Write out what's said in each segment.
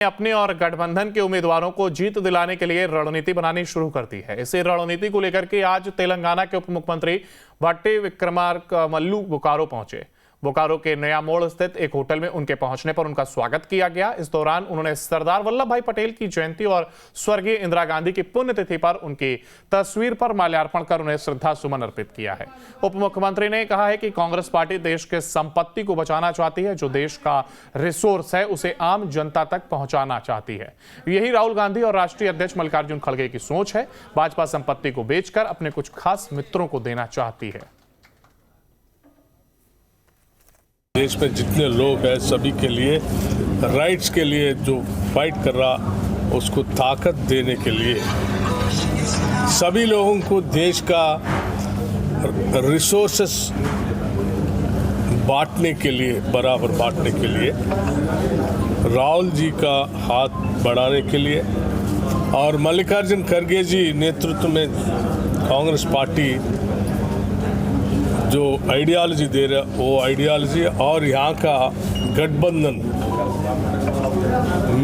अपने और गठबंधन के उम्मीदवारों को जीत दिलाने के लिए रणनीति बनानी शुरू कर दी है। इसी रणनीति को लेकर के आज तेलंगाना के उप मुख्यमंत्री भट्टी विक्रमार्का बोकारो पहुंचे। बोकारो के नया मोड़ स्थित एक होटल में उनके पहुंचने पर उनका स्वागत किया गया। इस दौरान उन्होंने सरदार वल्लभ भाई पटेल की जयंती और स्वर्गीय इंदिरा गांधी की पुण्यतिथि पर उनकी तस्वीर पर माल्यार्पण कर उन्हें श्रद्धा सुमन अर्पित किया है। उप मुख्यमंत्री ने कहा है कि कांग्रेस पार्टी देश के संपत्ति को बचाना चाहती है। जो देश का रिसोर्स है उसे आम जनता तक पहुंचाना चाहती है। यही राहुल गांधी और राष्ट्रीय अध्यक्ष मल्लिकार्जुन खड़गे की सोच है। भाजपा संपत्ति को बेचकर अपने कुछ खास मित्रों को देना चाहती है। देश में जितने लोग हैं सभी के लिए राइट्स के लिए जो फाइट कर रहा उसको ताकत देने के लिए, सभी लोगों को देश का रिसोर्सेस बांटने के लिए, बराबर बांटने के लिए, राहुल जी का हाथ बढ़ाने के लिए और मल्लिकार्जुन खड़गे जी नेतृत्व में कांग्रेस पार्टी जो आइडियोलॉजी दे रहा है वो आइडियोलॉजी और यहाँ का गठबंधन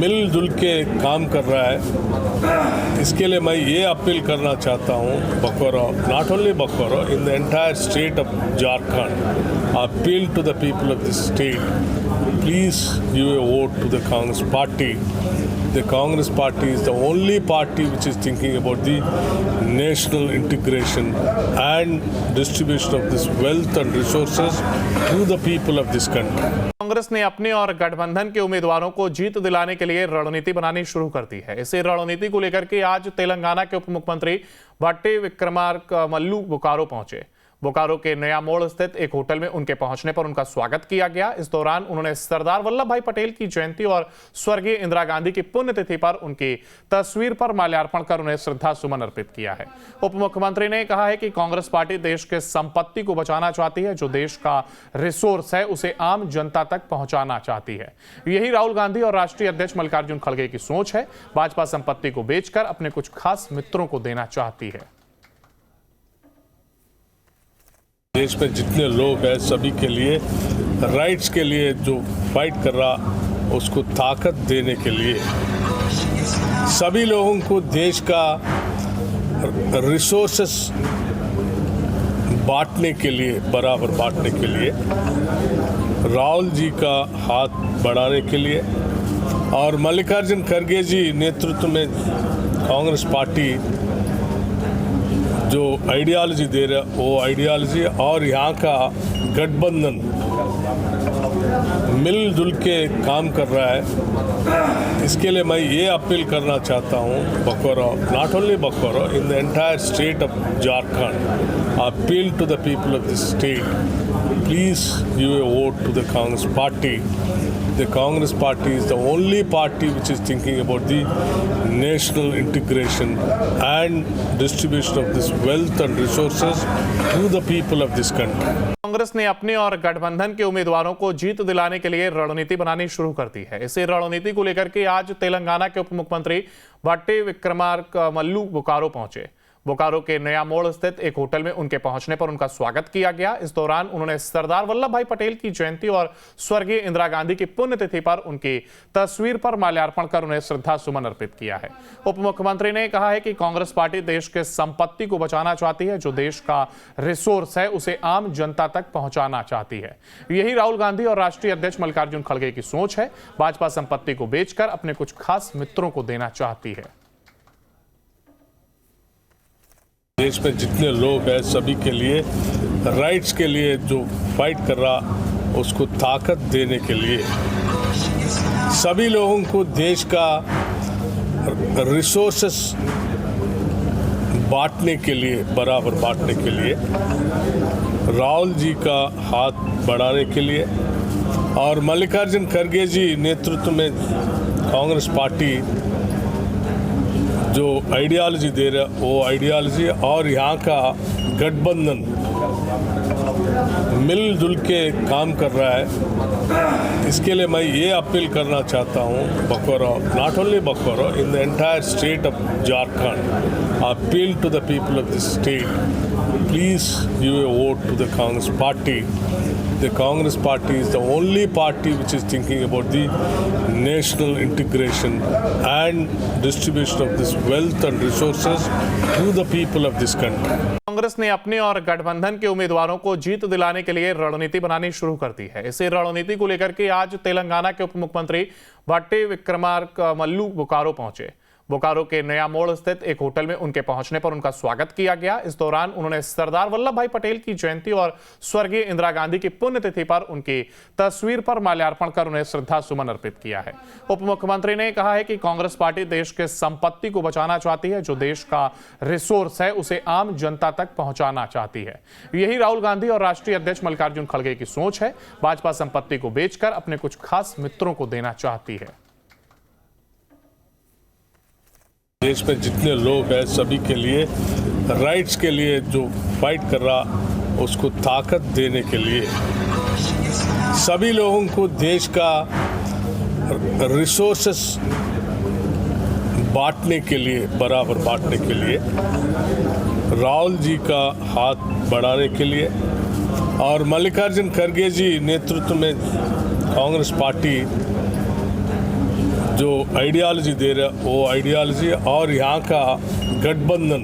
मिलजुल के काम कर रहा है। इसके लिए मैं ये अपील करना चाहता हूँ Bokaro, not only Bokaro, in the entire state of Jharkhand, appeal to the people of this state, please give a vote to the Congress party. The Congress party is the only party which is thinking about the national integration and distribution of this wealth and resources to the people of this country. Congress ने अपने और गठबंधन के उम्मीदवारों को जीत दिलाने के लिए रणनीति बनानी शुरू कर दी है। इसी रणनीति को लेकर के आज तेलंगाना के उप मुख्यमंत्री भट्टी विक्रमार्का बोकारो पहुंचे। बोकारो के नया मोड़ स्थित एक होटल में उनके पहुंचने पर उनका स्वागत किया गया। इस दौरान उन्होंने सरदार वल्लभ भाई पटेल की जयंती और स्वर्गीय इंदिरा गांधी की पुण्यतिथि पर उनकी तस्वीर पर माल्यार्पण कर उन्हें श्रद्धा सुमन अर्पित किया है। उप मुख्यमंत्री ने कहा है कि कांग्रेस पार्टी देश के संपत्ति को बचाना चाहती है। जो देश का रिसोर्स है उसे आम जनता तक पहुंचाना चाहती है। यही राहुल गांधी और राष्ट्रीय अध्यक्ष मल्लिकार्जुन खड़गे की सोच है। भाजपा संपत्ति को बेचकर अपने कुछ खास मित्रों को देना चाहती है। देश में जितने लोग हैं सभी के लिए राइट्स के लिए जो फाइट कर रहा उसको ताकत देने के लिए, सभी लोगों को देश का रिसोर्सेस बांटने के लिए, बराबर बांटने के लिए, राहुल जी का हाथ बढ़ाने के लिए और मल्लिकार्जुन खड़गे जी नेतृत्व में कांग्रेस पार्टी जो आइडियोलॉजी दे रहा है वो आइडियोलॉजी और यहाँ का गठबंधन मिलजुल के काम कर रहा है। इसके लिए मैं ये अपील करना चाहता हूँ Bokaro, not only Bokaro, in the entire state of Jharkhand, appeal to the people of this state, please give a vote to the Congress party. The Congress party is the only party which is thinking about the national integration and distribution of this wealth and resources to the people of this country. Congress ने अपने और गठबंधन के उम्मीदवारों को जीत दिलाने के लिए रणनीति बनानी शुरू कर दी है। इसी रणनीति को लेकर के आज तेलंगाना के उप मुख्यमंत्री भट्टी विक्रमार्का बोकारो पहुंचे। बोकारो के नया मोड़ स्थित एक होटल में उनके पहुंचने पर उनका स्वागत किया गया। इस दौरान उन्होंने सरदार वल्लभ भाई पटेल की जयंती और स्वर्गीय इंदिरा गांधी की पुण्यतिथि पर उनकी तस्वीर पर माल्यार्पण कर उन्हें श्रद्धा सुमन अर्पित किया है। उप मुख्यमंत्री ने कहा है कि कांग्रेस पार्टी देश के संपत्ति को बचाना चाहती है। जो देश का रिसोर्स है उसे आम जनता तक पहुंचाना चाहती है। यही राहुल गांधी और राष्ट्रीय अध्यक्ष मल्लिकार्जुन खड़गे की सोच है। भाजपा संपत्ति को बेचकर अपने कुछ खास मित्रों को देना चाहती है। देश में जितने लोग हैं सभी के लिए राइट्स के लिए जो फाइट कर रहा उसको ताकत देने के लिए, सभी लोगों को देश का रिसोर्सेस बांटने के लिए, बराबर बांटने के लिए, राहुल जी का हाथ बढ़ाने के लिए और मल्लिकार्जुन खड़गे जी नेतृत्व में कांग्रेस पार्टी जो आइडियोलॉजी दे रहा है वो आइडियोलॉजी और यहाँ का गठबंधन मिलजुल के काम कर रहा है। इसके लिए मैं ये अपील करना चाहता हूँ Bokaro, not only Bokaro, in the entire state of Jharkhand, appeal to the people of this state, please give a vote to the Congress party. The Congress party is the only party which is thinking about the national integration and distribution of this wealth and resources to the people of this country. Congress ने अपने और गठबंधन के उम्मीदवारों को जीत दिलाने के लिए रणनीति बनानी शुरू कर दी है। इसी रणनीति को लेकर के आज तेलंगाना के उप मुख्यमंत्री भट्टी विक्रमार्का मल्लू बोकारो पहुंचे। बोकारो के नया मोड़ स्थित एक होटल में उनके पहुंचने पर उनका स्वागत किया गया। इस दौरान उन्होंने सरदार वल्लभ भाई पटेल की जयंती और स्वर्गीय इंदिरा गांधी की पुण्यतिथि पर उनकी तस्वीर पर माल्यार्पण कर उन्हें श्रद्धा सुमन अर्पित किया है। उप मुख्यमंत्री ने कहा है कि कांग्रेस पार्टी देश के संपत्ति को बचाना चाहती है, जो देश का रिसोर्स है उसे आम जनता तक पहुंचाना चाहती है। यही राहुल गांधी और राष्ट्रीय अध्यक्ष मल्लिकार्जुन खड़गे की सोच है। भाजपा संपत्ति को बेचकर अपने कुछ खास मित्रों को देना चाहती है। देश में जितने लोग हैं सभी के लिए राइट्स के लिए जो फाइट कर रहा उसको ताकत देने के लिए, सभी लोगों को देश का रिसोर्सेस बांटने के लिए, बराबर बांटने के लिए, राहुल जी का हाथ बढ़ाने के लिए और मल्लिकार्जुन खड़गे जी नेतृत्व में कांग्रेस पार्टी जो आइडियालॉजी दे रहा है वो आइडियालॉजी और यहाँ का गठबंधन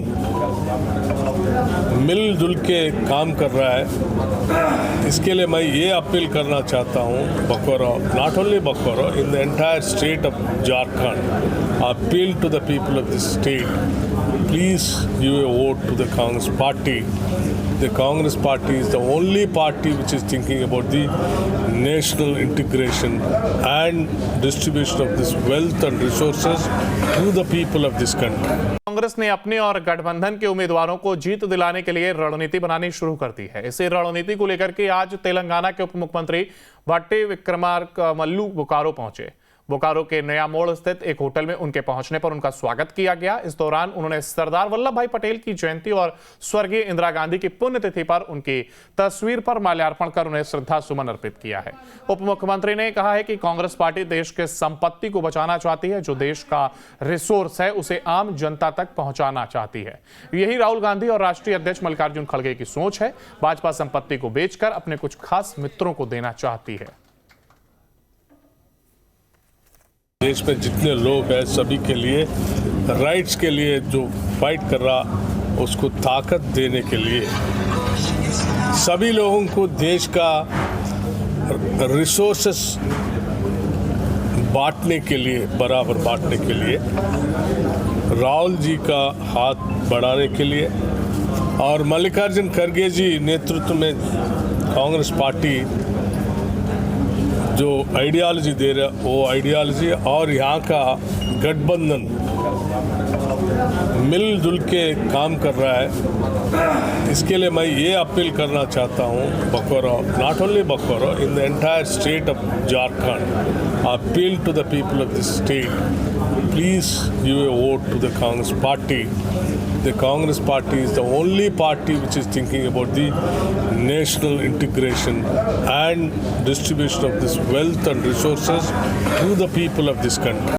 मिलजुल के काम कर रहा है। इसके लिए मैं ये अपील करना चाहता हूँ Bokaro, not only Bokaro, in the entire state of Jharkhand, appeal to the people of this state, please give a vote to the Congress party. The Congress party is the only party which is thinking about the national integration and distribution of this wealth and resources to the people of this country. Congress ने अपने और गठबंधन के उम्मीदवारों को जीत दिलाने के लिए रणनीति बनानी शुरू कर दी है। इसी रणनीति को लेकर के आज तेलंगाना के उप मुख्यमंत्री भट्टी विक्रमार्का मल्लू बोकारो पहुंचे। बोकारो के नया मोड़ स्थित एक होटल में उनके पहुंचने पर उनका स्वागत किया गया। इस दौरान उन्होंने सरदार वल्लभ भाई पटेल की जयंती और स्वर्गीय इंदिरा गांधी की पुण्यतिथि पर उनकी तस्वीर पर माल्यार्पण कर उन्हें श्रद्धा सुमन अर्पित किया है। उप मुख्यमंत्री ने कहा है कि कांग्रेस पार्टी देश के संपत्ति को बचाना चाहती है, जो देश का रिसोर्स है उसे आम जनता तक पहुंचाना चाहती है। यही राहुल गांधी और राष्ट्रीय अध्यक्ष मल्लिकार्जुन खड़गे की सोच है। भाजपा संपत्ति को बेचकर अपने कुछ खास मित्रों को देना चाहती है। देश में जितने लोग हैं सभी के लिए राइट्स के लिए जो फाइट कर रहा उसको ताकत देने के लिए, सभी लोगों को देश का रिसोर्सेस बांटने के लिए, बराबर बांटने के लिए, राहुल जी का हाथ बढ़ाने के लिए और मल्लिकार्जुन खड़गे जी नेतृत्व में कांग्रेस पार्टी जो आइडियालॉजी दे रहा है वो आइडियालॉजी और यहाँ का गठबंधन मिलजुल के काम कर रहा है। इसके लिए मैं ये अपील करना चाहता हूँ Bokaro, not only Bokaro, in the entire state of Jharkhand, appeal to the people of this state, please give a vote to the Congress party. The Congress party is the only party which is thinking about the national integration and distribution of this wealth and resources to the people of this country.